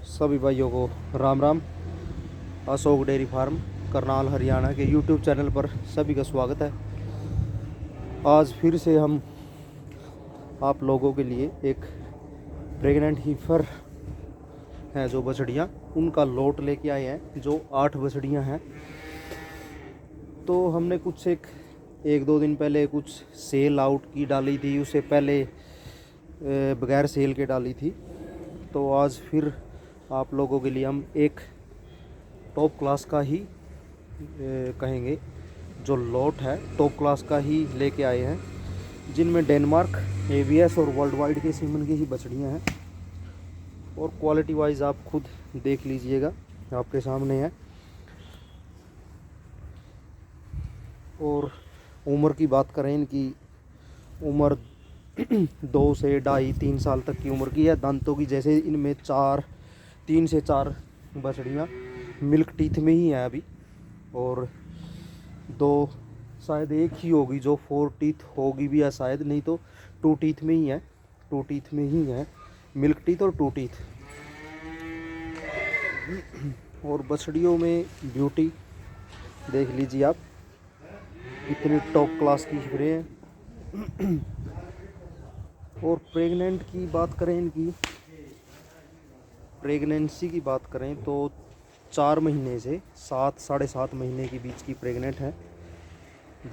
सभी भाइयों को राम राम। अशोक डेयरी फार्म करनाल हरियाणा के यूट्यूब चैनल पर सभी का स्वागत है। आज फिर से हम आप लोगों के लिए एक प्रेग्नेंट हीफर हैं जो बछड़ियाँ उनका लोट लेके आए हैं, जो 8 बछड़ियाँ हैं। तो हमने कुछ एक दो दिन पहले कुछ सेल आउट की डाली थी, उससे पहले बगैर सेल के डाली थी। तो आज फिर आप लोगों के लिए हम एक टॉप क्लास का ही कहेंगे जो लॉट है, टॉप क्लास का ही लेके आए हैं, जिनमें डेनमार्क, एवीएस और वर्ल्ड वाइड के सीमन की ही बछड़ियाँ हैं। और क्वालिटी वाइज आप खुद देख लीजिएगा, आपके सामने है। और उम्र की बात करें, इनकी उम्र 2 से 2.5-3 साल तक की उम्र की है। दांतों की जैसे इनमें 3 से 4 बछड़ियाँ मिल्क टीथ में ही है अभी, और 2 शायद एक ही होगी जो 4 टीथ होगी भी, या शायद नहीं तो 2 टीथ में ही है। 2 टीथ में ही है, मिल्क टीथ और 2 टीथ। और बछड़ियों में ब्यूटी देख लीजिए आप, इतनी टॉप क्लास की हिफरे हैं। और प्रेग्नेंट की बात करें, इनकी प्रेगनेंसी की बात करें तो 4 महीने से 7-7.5 महीने के बीच की प्रेग्नेंट है।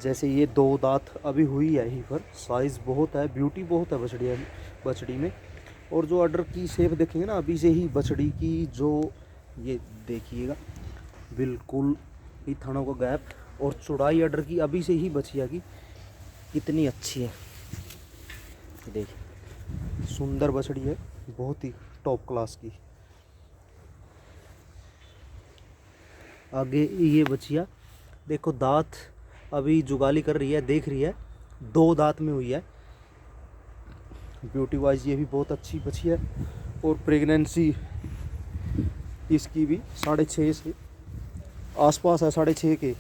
जैसे ये 2 दांत अभी हुई है हीफर, साइज़ बहुत है, ब्यूटी बहुत है बछड़ी में। और जो अडर की शेप देखेंगे ना, अभी से ही बछड़ी की जो ये देखिएगा, बिल्कुल ही थनों का गैप और चौड़ाई अडर की अभी से ही बछिया की कितनी अच्छी है। देखिए सुंदर बछड़ी है, बहुत ही टॉप क्लास की। आगे ये बछिया देखो, दांत अभी जुगाली कर रही है, देख रही है, 2 दांत में हुई है। ब्यूटी वाइज ये भी बहुत अच्छी बछिया है। और प्रेगनेंसी इसकी भी 6.5 से आसपास है, 6.5 के।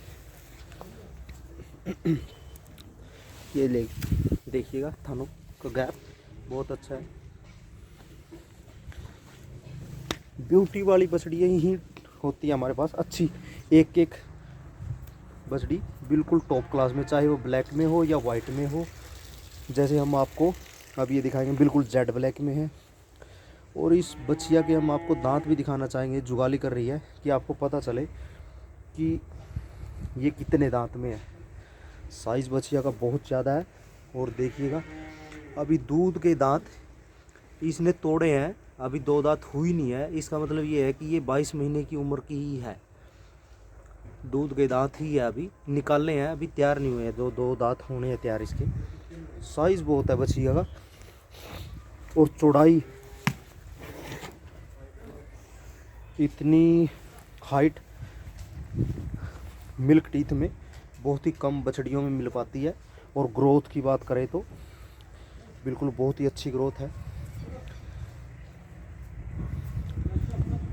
ये ले देखिएगा, थनों का गैप बहुत अच्छा है। ब्यूटी वाली बछड़ियाँ ही होती है हमारे पास अच्छी। एक बछड़ी बिल्कुल टॉप क्लास में, चाहे वो ब्लैक में हो या वाइट में हो। जैसे हम आपको अब ये दिखाएंगे, बिल्कुल जेड ब्लैक में है। और इस बछिया के हम आपको दांत भी दिखाना चाहेंगे, जुगाली कर रही है, कि आपको पता चले कि ये कितने दांत में है। साइज़ बछिया का बहुत ज़्यादा है। और देखिएगा, अभी दूध के दांत इसने तोड़े हैं, अभी 2 दांत हुई नहीं है। इसका मतलब ये है कि ये 22 महीने की उम्र की ही है। दूध के दांत ही है, अभी निकालने हैं, अभी तैयार नहीं हुए हैं। 2 दांत होने हैं तैयार इसके। साइज़ बहुत है बछिया का, और चौड़ाई इतनी, हाइट मिल्क टीथ में बहुत ही कम बछड़ियों में मिल पाती है। और ग्रोथ की बात करें तो बिल्कुल बहुत ही अच्छी ग्रोथ है।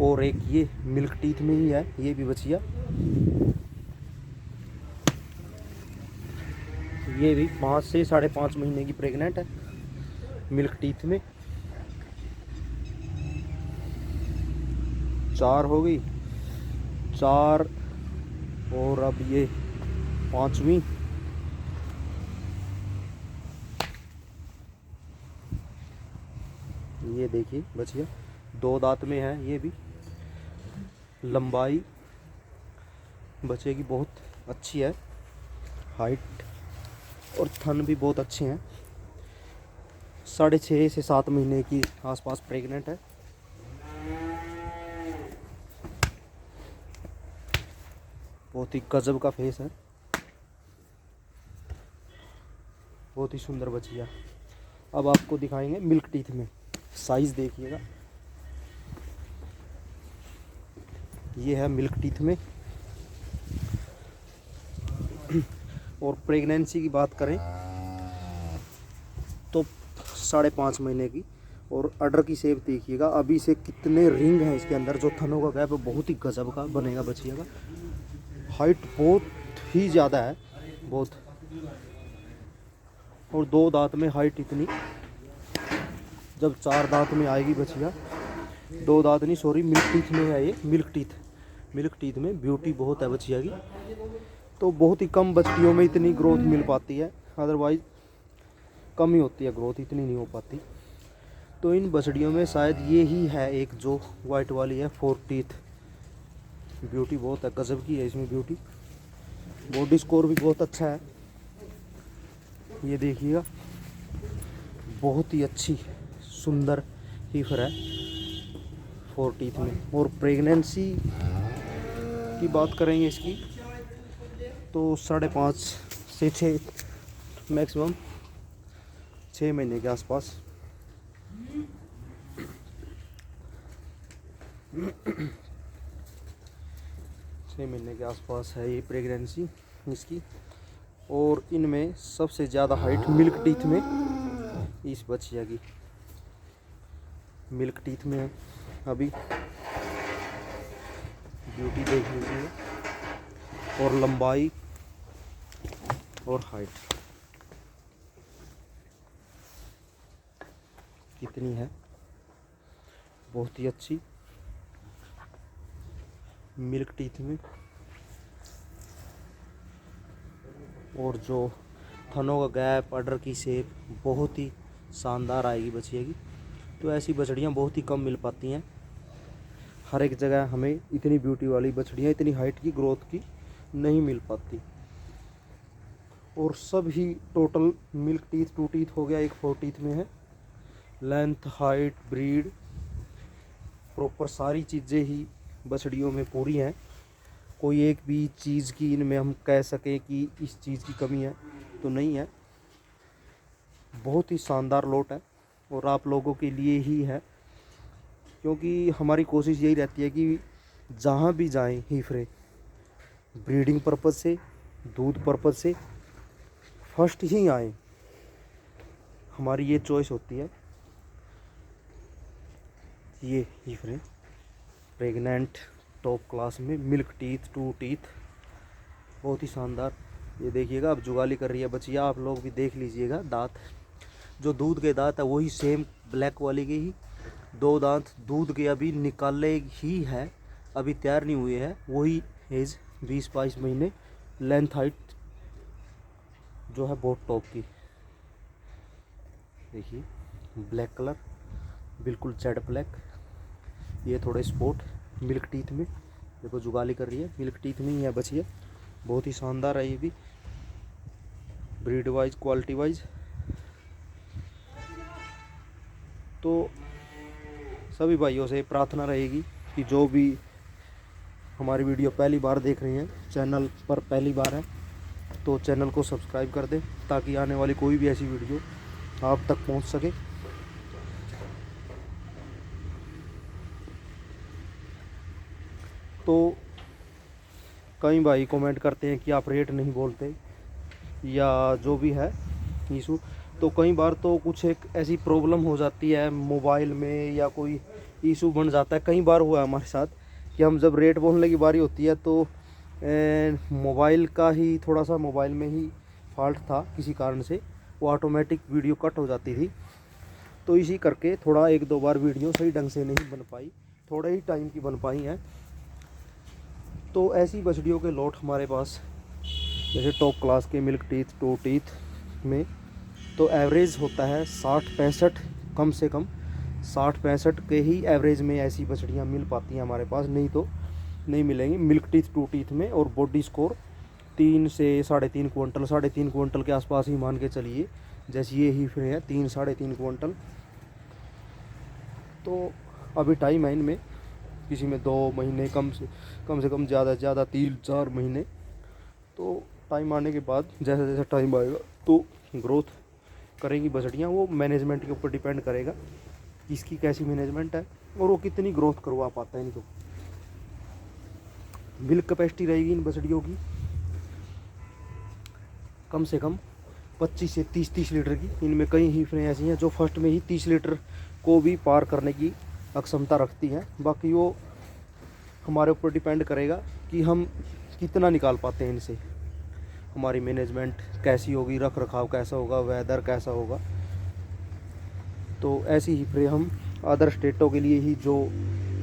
और एक ये मिल्क टीथ में ही है ये भी बछिया, ये भी 5 से 5.5 महीने की प्रेग्नेंट है, मिल्क टीथ में। 4 हो गई, 4, और अब ये 5वीं। ये देखिए बछिया 2 दांत में है। ये भी लंबाई बच्चे की बहुत अच्छी है, हाइट और थन भी बहुत अच्छे हैं। 6.5 से 7 महीने की आसपास प्रेग्नेंट है। बहुत ही गजब का फेस है, बहुत ही सुंदर बछिया। अब आपको दिखाएंगे मिल्क टीथ में, साइज देखिएगा। ये है मिल्क टीथ में। और प्रेगनेंसी की बात करें तो 5.5 महीने की। और अडर की शेप देखिएगा, अभी से कितने रिंग हैं इसके अंदर। जो थनों का गैप बहुत ही गजब का बनेगा बछिया का। हाइट बहुत ही ज़्यादा है, बहुत। और 2 दांत में हाइट इतनी, जब 4 दांत में आएगी बछिया दो दांत नहीं, सॉरी, मिल्क टीथ में है ये, मिल्क टीथ में ब्यूटी बहुत है बछिया की। तो बहुत ही कम बछड़ियों में इतनी ग्रोथ मिल पाती है, अदरवाइज कम ही होती है ग्रोथ, इतनी नहीं हो पाती। तो इन बछड़ियों में शायद ये ही है एक जो वाइट वाली है 4 टीथ। ब्यूटी बहुत है, गजब की है इसमें ब्यूटी। बॉडी स्कोर भी बहुत अच्छा है, ये देखिएगा, बहुत ही अच्छी सुंदर हीफर है 4 टीथ में। और प्रेगनेंसी की बात करेंगे इसकी तो 5.5 से 6, मैक्सिमम 6 महीने के आसपास। छः महीने के आसपास है ये प्रेगनेंसी इसकी। और इनमें सबसे ज़्यादा हाइट मिल्क टीथ में इस बछिया की मिल्क टीथ में है। अभी ब्यूटी देख लीजिए, और लंबाई और हाइट कितनी है, बहुत ही अच्छी मिल्क टीथ में। और जो थनों का गैप, अडर की शेप बहुत ही शानदार आएगी बछिया की। तो ऐसी बछड़ियाँ बहुत ही कम मिल पाती हैं, हर एक जगह हमें इतनी ब्यूटी वाली बछड़ियाँ, इतनी हाइट की, ग्रोथ की नहीं मिल पाती। और सब ही टोटल मिल्क टीथ 2 टीथ हो गया, एक 4 टीथ में है। लेंथ, हाइट, ब्रीड, प्रॉपर सारी चीज़ें ही बछड़ियों में पूरी हैं। कोई एक भी चीज़ की इनमें हम कह सकें कि इस चीज़ की कमी है तो नहीं है। बहुत ही शानदार लोट है और आप लोगों के लिए ही है, क्योंकि हमारी कोशिश यही रहती है कि जहाँ भी जाएं हीफरे, ब्रीडिंग पर्पज़ से, दूध पर्पज़ से फर्स्ट ही आएँ, हमारी ये चॉइस होती है। ये हीफरे प्रेग्नेंट टॉप क्लास में मिल्क टीथ 2 टीथ, बहुत ही शानदार। ये देखिएगा, अब जुगाली कर रही है बचिया, आप लोग भी देख लीजिएगा। दांत, जो दूध के दांत है वही सेम ब्लैक वाली के ही 2 दांत दूध के अभी निकाले ही है, अभी तैयार नहीं हुए हैं। वही एज 20-22 महीने। लेंथ, हाइट जो है बहुत टॉप की। देखिए ब्लैक कलर, बिल्कुल जेड ब्लैक। ये थोड़े स्पॉट मिल्क टीथ में, देखो जुगाली कर रही है, मिल्क टीथ में ही है बचिया। बहुत ही शानदार है ये भी, ब्रीड वाइज, क्वालिटी वाइज। तो सभी भाइयों से प्रार्थना रहेगी कि जो भी हमारी वीडियो पहली बार देख रहे हैं, चैनल पर पहली बार है, तो चैनल को सब्सक्राइब कर दें, ताकि आने वाली कोई भी ऐसी वीडियो आप तक पहुंच सके। तो कई भाई कमेंट करते हैं कि आप रेट नहीं बोलते या जो भी है इशू। तो कई बार तो कुछ एक ऐसी प्रॉब्लम हो जाती है मोबाइल में, या कोई इशू बन जाता है। कई बार हुआ हमारे साथ कि हम जब रेट बोलने की बारी होती है तो मोबाइल का ही थोड़ा सा, मोबाइल में ही फॉल्ट था किसी कारण से, वो ऑटोमेटिक वीडियो कट हो जाती थी। तो इसी करके थोड़ा 1-2 बार वीडियो सही ढंग से नहीं बन पाई, थोड़े ही टाइम की बन पाई हैं। तो ऐसी बछड़ियों के लॉट हमारे पास, जैसे टॉप क्लास के मिल्क टीथ 2 टीथ में, तो एवरेज होता है 60-65, कम से कम 60-65 के ही एवरेज में ऐसी बछड़ियाँ मिल पाती हैं हमारे पास, नहीं तो नहीं मिलेंगी मिल्क टीथ 2 टीथ में। और बॉडी स्कोर 3 से 3.5 क्विंटल, 3.5 क्विंटल के आसपास ही मान के चलिए। जैसे ये ही फिर है 3-3.5 क्विंटल। तो अभी टाइम है इनमें, किसी में 2 महीने, कम से कम ज़्यादा से ज़्यादा 3-4 महीने। तो टाइम आने के बाद, जैसे जैसे टाइम आएगा तो ग्रोथ करेंगी बछड़ियाँ। वो मैनेजमेंट के ऊपर डिपेंड करेगा कि इसकी कैसी मैनेजमेंट है और वो कितनी ग्रोथ करवा पाता है इनको। मिल्क कैपेसिटी रहेगी इन बछड़ियों की कम से कम 25 से 30 लीटर की। इनमें कई हीफरें ऐसी हैं जो फर्स्ट में ही 30 लीटर को भी पार करने की अक्षमता रखती हैं। बाकी वो हमारे ऊपर डिपेंड करेगा कि हम कितना निकाल पाते हैं इनसे, हमारी मैनेजमेंट कैसी होगी, रख रखाव कैसा होगा, वेदर कैसा होगा। तो ऐसी हीफरें हम अदर स्टेटों के लिए ही, जो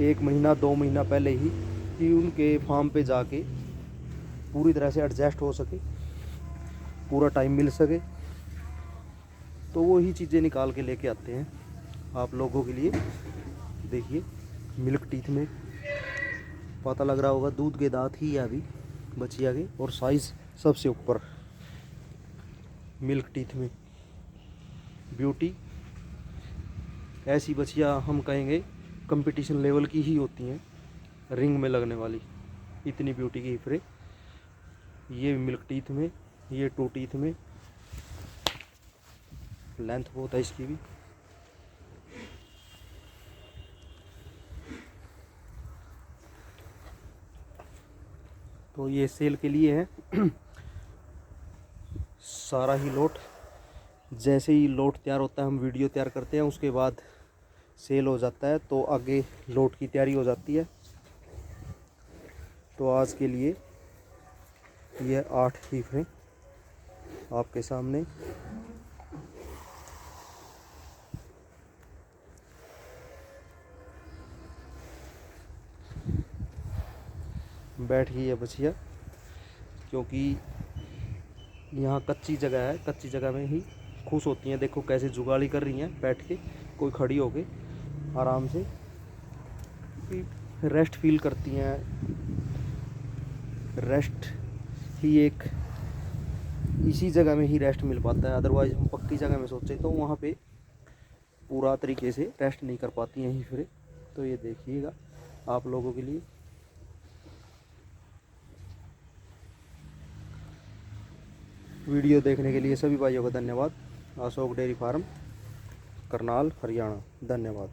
1 महीना 2 महीना पहले ही, कि उनके फार्म पे जाके पूरी तरह से एडजस्ट हो सके, पूरा टाइम मिल सके, तो वो ही चीज़ें निकाल के लेके आते हैं आप लोगों के लिए। देखिए मिल्क टीथ में पता लग रहा होगा, दूध के दांत ही है अभी बछिया के, और साइज़ सबसे ऊपर मिल्क टीथ में। ब्यूटी ऐसी बछिया हम कहेंगे कंपटीशन लेवल की ही होती हैं, रिंग में लगने वाली, इतनी ब्यूटी की हिफरे। ये मिल्क टीथ में, ये 2 टीथ में, लेंथ बहुत है इसकी भी। तो ये सेल के लिए है। सारा ही लोट, जैसे ही लोट तैयार होता है हम वीडियो तैयार करते हैं, उसके बाद सेल हो जाता है, तो आगे लोट की तैयारी हो जाती है। तो आज के लिए ये 8 हिफरें आपके सामने। बैठ गई है बछिया, क्योंकि यहाँ कच्ची जगह है, कच्ची जगह में ही खुश होती हैं। देखो कैसे जुगाली कर रही हैं बैठ के, कोई खड़ी होके आराम से रेस्ट फील करती हैं। रेस्ट ही एक इसी जगह में ही रेस्ट मिल पाता है, अदरवाइज हम पक्की जगह में सोचें तो वहाँ पे पूरा तरीके से रेस्ट नहीं कर पाती हैं हिफरें। तो ये देखिएगा आप लोगों के लिए। वीडियो देखने के लिए सभी भाइयों का धन्यवाद। Ashok dairy farm, Karnal, Haryana. धन्यवाद।